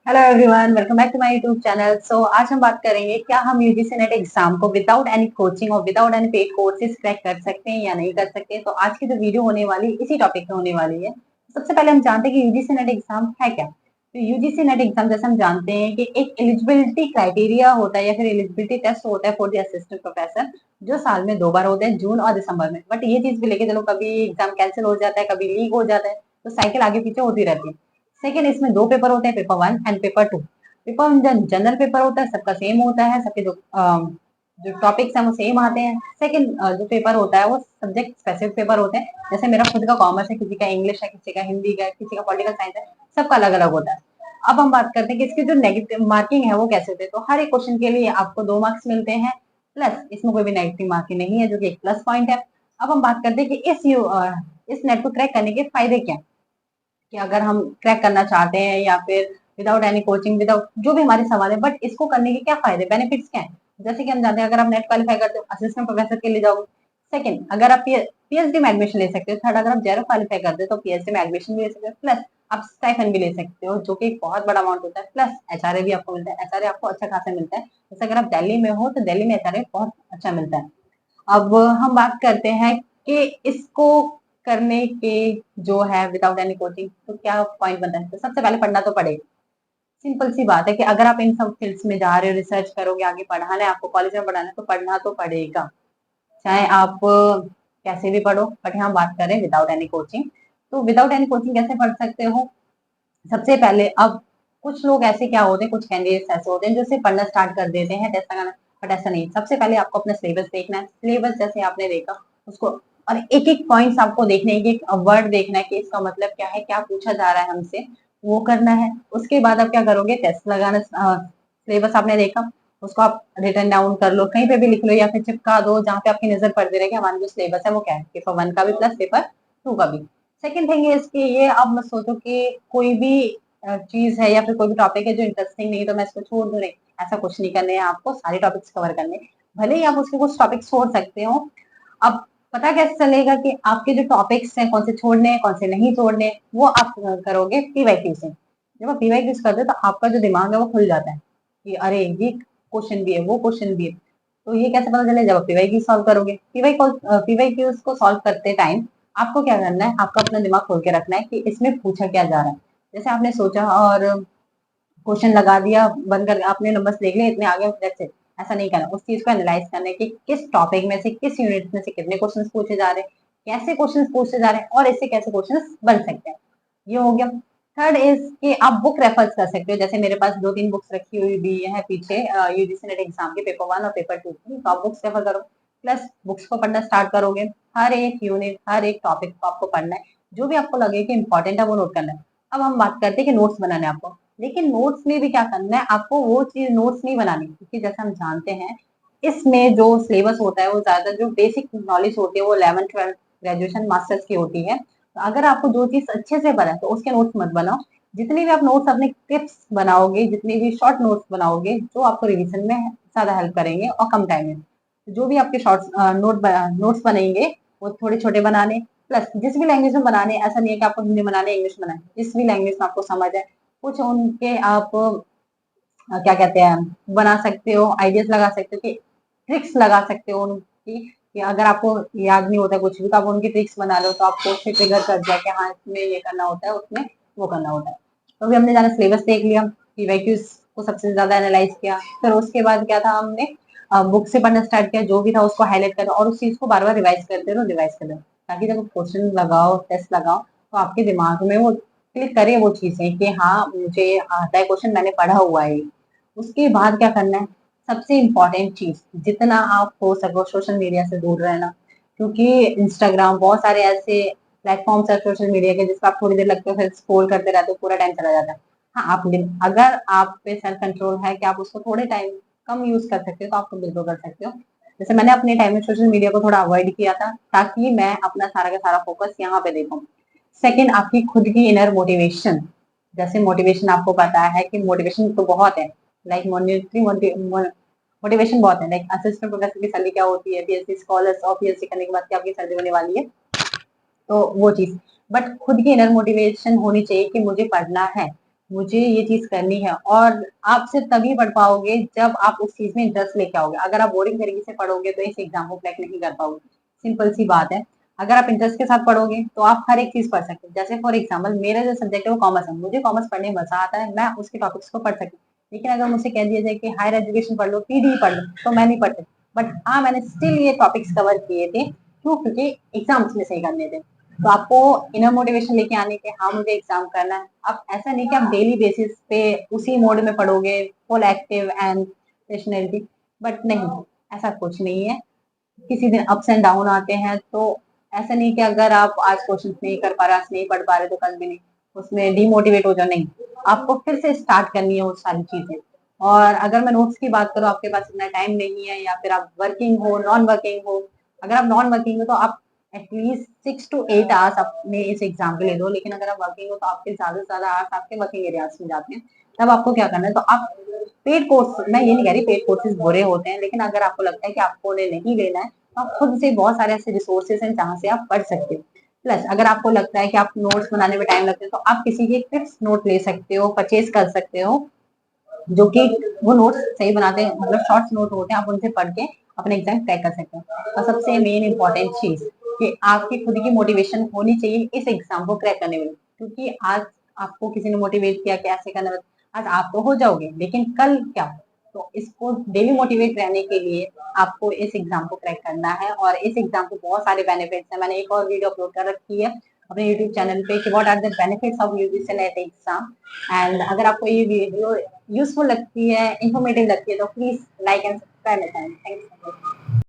Hello everyone, welcome back to my YouTube channel. So आज हम बात करेंगे क्या हम यूजीसी नेट एग्जाम को विदाउट एनी कोचिंग और without any paid courses crack कर सकते हैं या नहीं कर सकते। तो आज की जो वीडियो होने वाली इसी टॉपिक पे होने वाली है। सबसे पहले हम जानते हैं कि यूजीसी नेट एग्जाम है क्या। तो यूजीसी नेट एग्जाम जैसे हम जानते हैं कि एक एलिजिबिलिटी क्राइटेरिया होता है या फिर एलिजिबिलिटी टेस्ट होता है फॉर द असिस्टेंट प्रोफेसर, जो साल में 2 बार होते हैं, जून और दिसंबर में। बट ये चीज भी लेके चलो, कभी एग्जाम कैंसिल हो जाता है, कभी लीक हो जाता है, तो साइकिल आगे पीछे होती रहती है। सेकेंड, इसमें 2 पेपर होते हैं, paper 1 and paper 2। Paper general paper होता है, सबका सेम होता है, सबके जो टॉपिक्स हैं वो सेम आते हैं। सेकंड जो पेपर होता है वो सब्जेक्ट स्पेसिफिक पेपर होते हैं। जैसे मेरा खुद का कॉमर्स है, किसी का इंग्लिश है, किसी का हिंदी का, किसी का पॉलिटिकल साइंस है, सबका अलग अलग होता है। अब हम बात करते हैं कि इसकी जो नेगेटिव मार्किंग है वो कैसे होते हैं। तो हर एक क्वेश्चन के लिए आपको 2 मार्क्स मिलते हैं, प्लस इसमें कोई भी नेगेटिव मार्किंग नहीं है, जो कि एक प्लस पॉइंट है। अब हम बात करते हैं कि इस नेट को क्रैक करने के फायदे क्या हैं। कि अगर हम क्रैक करना चाहते हैं या फिर विदाउट एनी कोचिंग, विदाउट जो भी हमारे सवाल है, बट इसको करने के क्या फायदे बेनिफिट्स क्या हैं। जैसे कि हम जानते हैं, अगर आप नेट क्वालिफाई करते हो, असिस्टेंट प्रोफेसर के लिए जाओगे। सेकंड, अगर आप पीएचडी में एडमिशन ले सकते हो। थर्ड, अगर आप जेरो क्वालिफाई करते हो तो पीएचडी में एडमिशन भी ले सकते हो, प्लस आप स्टाइपेंड भी ले सकते हो, जो कि एक बहुत बड़ा अमाउंट होता है। प्लस एचआरए भी आपको मिलता है, एचआरए आपको अच्छा खासा मिलता है। जैसे अगर आप दिल्ली में हो तो दिल्ली में एचआरए बहुत अच्छा मिलता है। अब हम बात करते हैं कि इसको करने के जो है विदाउट एनी कोचिंग, तो क्या पॉइंट बनता है। तो सबसे पहले पढ़ना तो पड़ेगा। सिंपल सी बात है कि अगर आप इन सब फील्ड्स में जा रहे हो, रिसर्च करोगे, आगे पढ़ाना है आपको, कॉलेज में पढ़ाना है, तो पढ़ना तो पड़ेगा, चाहे आप कैसे भी पढ़ो। बट यहाँ बात करें विदाउट एनी कोचिंग, तो विदाउट एनी कोचिंग कैसे पढ़ सकते हो। सबसे पहले अब कुछ लोग ऐसे क्या होते हैं, कुछ कैंडिडेट्स ऐसे होते हैं जो सिर्फ पढ़ना स्टार्ट कर देते हैं टेस्ट लगाना। बट ऐसा नहीं, सबसे पहले आपको अपना सिलेबस देखना है। सिलेबस जैसे आपने देखा उसको, और एक एक पॉइंट्स आपको देखने हैं, एक एक वर्ड देखना है कि इसका मतलब क्या है, क्या पूछा जा रहा है हमसे, वो करना है। उसके बाद आप क्या करोगे, टेस्ट लगाना। सिलेबस आपने देखा, उसको आप रिटर्न डाउन कर लो, कहीं पे भी लिख लो या फिर चिपका दो, जहाँ पे आपकी नजर पड़ती रहे कि हमारा जो सिलेबस है वो क्या है, पेपर 1 का भी प्लस पेपर 2 का भी। सेकंड थिंग है इसकी, ये आप मत सोचो कि कोई भी चीज है या फिर कोई भी टॉपिक है जो इंटरेस्टिंग नहीं है तो मैं इसको छोड़ दूं। नहीं, ऐसा कुछ नहीं करने हैं, आपको सारे टॉपिक्स कवर करने हैं। भले ही आप उसके कुछ टॉपिक्स छोड़ सकते हो। अब पता कैसे चलेगा कि आपके जो टॉपिक्स हैं कौन से छोड़ने हैं, कौन से नहीं छोड़ने हैं, वो आप करोगे पीवाईक्यू से। जब आप पीवाईक्यू करते हो तो आपका जो दिमाग है वो खुल जाता है कि अरे ये क्वेश्चन भी है, वो क्वेश्चन भी है। तो ये कैसे पता चले, जब आप पीवाईक्यू सॉल्व करोगे। पीवाईक्यू को सॉल्व करते टाइम आपको क्या करना है, आपको अपना दिमाग खोल के रखना है कि इसमें पूछा क्या जा रहा है। जैसे आपने सोचा और क्वेश्चन लगा दिया, बंद कर, आपने नंबर्स देख लिए, इतने आगे, दैट्स इट। ऐसा नहीं करना, उस चीज को एनालाइज करना है कि किस टॉपिक में से, किस यूनिट में से कितने क्वेश्चंस पूछे जा रहे हैं, कैसे क्वेश्चंस पूछे जा रहे हैं, और इससे कैसे क्वेश्चंस बन सकते हैं। ये हो गया। थर्ड इज कि आप बुक रेफर कर सकते हो। जैसे मेरे पास 2-3 बुक्स रखी हुई भी है पीछे, यूजीसी नेट एग्जाम के पेपर 1 और पेपर 2 की, तो आप बुक्स रेफर करो। प्लस बुक्स को पढ़ना स्टार्ट करोगे, हर एक यूनिट, हर एक टॉपिक को आपको पढ़ना है, जो भी आपको लगे कि इंपॉर्टेंट है वो नोट करना है। अब हम बात करते हैं कि नोट्स बनाने हैं आपको। लेकिन नोट्स में भी क्या करना है आपको, वो चीज नोट्स नहीं बनानी, क्योंकि जैसे हम जानते हैं इसमें जो सिलेबस होता है वो ज्यादा जो बेसिक नॉलेज होती है वो 11th 12th ग्रेजुएशन मास्टर्स की होती है। तो अगर आपको जो चीज अच्छे से पता है तो उसके नोट्स मत बनाओ। जितने भी आप नोट्स अपने टिप्स बनाओगे, जितने भी शॉर्ट नोट्स बनाओगे, जो आपको रिवीजन में ज्यादा हेल्प करेंगे और कम टाइम में, जो भी आपके शॉर्ट नोट्स बनेंगे वो थोड़े छोटे बनाने। प्लस जिस भी लैंग्वेज में बनाने, ऐसा नहीं है कि आपको हिंदी बनाने, इंग्लिश बनाने, जिस भी लैंग्वेज में आपको समझ है, कुछ उनके आप क्या कहते हैं बना सकते हो, आइडियाज लगा सकते हो, कि ट्रिक्स लगा सकते हो उनकी, कि अगर आपको याद नहीं होता कुछ भी तो आप उनकी ट्रिक्स बना लो, तो आपको उससे ट्रिगर कर दिया कि हाँ इसमें ये करना होता है, उसमें वो करना होता है। तो अभी हमने जाना सिलेबस देख लिया, पीवाईक्यूज को सबसे ज्यादा एनालाइज किया, फिर उसके बाद क्या था, हमने बुक से पढ़ना स्टार्ट किया, जो भी था उसको हाईलाइट करो और उस चीज को बार बार रिवाइज करते रहो, रिवाइज करते रहो, ताकि जब क्वेश्चन लगाओ, टेस्ट लगाओ, तो आपके दिमाग में वो क्लिक करे वो चीजें कि हाँ मुझे आता है क्वेश्चन, मैंने पढ़ा हुआ है। उसके बाद क्या करना है, सबसे इम्पोर्टेंट चीज, जितना आप हो सको सोशल मीडिया से दूर रहना। क्योंकि इंस्टाग्राम, बहुत सारे ऐसे प्लेटफॉर्म्स है सोशल मीडिया के, जिसका आप थोड़ी देर लगते हो फिर स्क्रॉल करते रहते हो, पूरा टाइम चला जाता है। हाँ, आप अगर आप पे सेल्फ कंट्रोल है कि आप उसको थोड़े टाइम कम यूज कर सकते हो, तो आप तो बिल्कुल कर सकते हो। जैसे मैंने अपने टाइम में सोशल मीडिया को थोड़ा अवॉइड किया था, ताकि मैं अपना सारा का सारा फोकस यहाँ पे देखूं। सेकंड, आपकी खुद की इनर मोटिवेशन। जैसे मोटिवेशन आपको पता है कि मोटिवेशन तो बहुत है, लाइक मॉनिटरी मोटिवेशन बहुत है, लाइक असिस्टेंट प्रोफेसर की सैलरी क्या होती है, बीएससी स्कॉलर्स और बीएससी करने के बाद क्या आपकी सैलरी होने वाली है, तो वो चीज। बट खुद की इनर मोटिवेशन होनी चाहिए कि मुझे पढ़ना है, मुझे ये चीज करनी है। और आप सिर्फ तभी पढ़ पाओगे जब आप उस चीज में इंटरेस्ट लेके आओगे। अगर आप बोरिंग तरीके से पढ़ोगे तो इस एग्जाम को क्रैक नहीं कर पाओगे, सिंपल सी बात है। अगर आप इंटरेस्ट के साथ पढ़ोगे तो आप हर एक चीज पढ़ सकते हो। जैसे फॉर एग्जाम्पल मेरा जो सब्जेक्ट है वो कॉमर्स है, मुझे कॉमर्स पढ़ने में मजा आता है, मैं उसके टॉपिक्स को पढ़ सकती हूँ। लेकिन अगर मुझसे कह दिया जाए कि हायर एजुकेशन पढ़ लो, पीडी पढ़ लो, तो मैं नहीं पढ़ सकती। बट हाँ, मैंने स्टिल ये टॉपिक्स कवर किए थे। क्यों? क्योंकि एग्जाम्स में सही करने थे। तो आपको इनर मोटिवेशन लेके आने के, हाँ मुझे एग्जाम करना है। अब ऐसा नहीं कि आप डेली बेसिस पे उसी मोड में पढ़ोगे, full active and rationality, but नहीं, ऐसा कुछ नहीं है। किसी दिन अप्स एंड डाउन आते हैं, तो ऐसा नहीं कि अगर आप आज क्वेश्चन नहीं कर पा रहे, आज नहीं पढ़ पा रहे, तो कल भी नहीं, उसमें डिमोटिवेट हो जाओ, नहीं। आपको फिर से स्टार्ट करनी है वो सारी चीजें। और अगर मैं नोट्स की बात करूँ, आपके पास इतना टाइम नहीं है, या फिर आप वर्किंग हो, नॉन वर्किंग हो। अगर आप नॉन वर्किंग हो तो आप एटलीस्ट 6 to 8 आवर्स अपने इस एग्जाम के लिए दो। लेकिन अगर आप वर्किंग हो तो आपके ज्यादा से ज्यादा आवर्स आपके वर्किंग एरियाज में जाते हैं। तब आपको क्या करना है, तो आप पेड कोर्स, मैं ये नहीं कह रही पेड कोर्सेज बुरे होते हैं, लेकिन अगर आपको लगता है कि आपको उन्हें नहीं लेना है, तो आप खुद से बहुत सारे ऐसे रिसोर्सेज हैं जहाँ से आप पढ़ सकते हो। प्लस अगर आपको लगता है कि आप नोट्स बनाने में टाइम लगता है, तो आप किसी के फिक्स नोट ले सकते हो, परचेज कर सकते हो, जो कि वो नोट्स सही बनाते हैं, मतलब शॉर्ट्स नोट होते हैं, आप उनसे पढ़ के अपने एग्जाम क्रैक कर सकते हो। और सबसे मेन इंपॉर्टेंट चीज कि आपकी खुद की मोटिवेशन होनी चाहिए इस एग्जाम को क्रैक करने में। क्योंकि आज आपको किसी ने मोटिवेट किया कि ऐसे करना, आज आप तो हो जाओगे, लेकिन कल क्या? तो इसको डेली मोटिवेट रहने के लिए आपको इस एग्जाम को क्रैक करना है। और इस एग्जाम के बहुत सारे बेनिफिट्स हैं, मैंने एक और वीडियो अपलोड कर रखी है अपने यूट्यूब चैनल पे कि what are the benefits of UGC NET exam. And अगर आपको ये वीडियो यूजफुल लगती है, इंफॉर्मेटिव लगती है, तो please like and subscribe my channel. Thank you.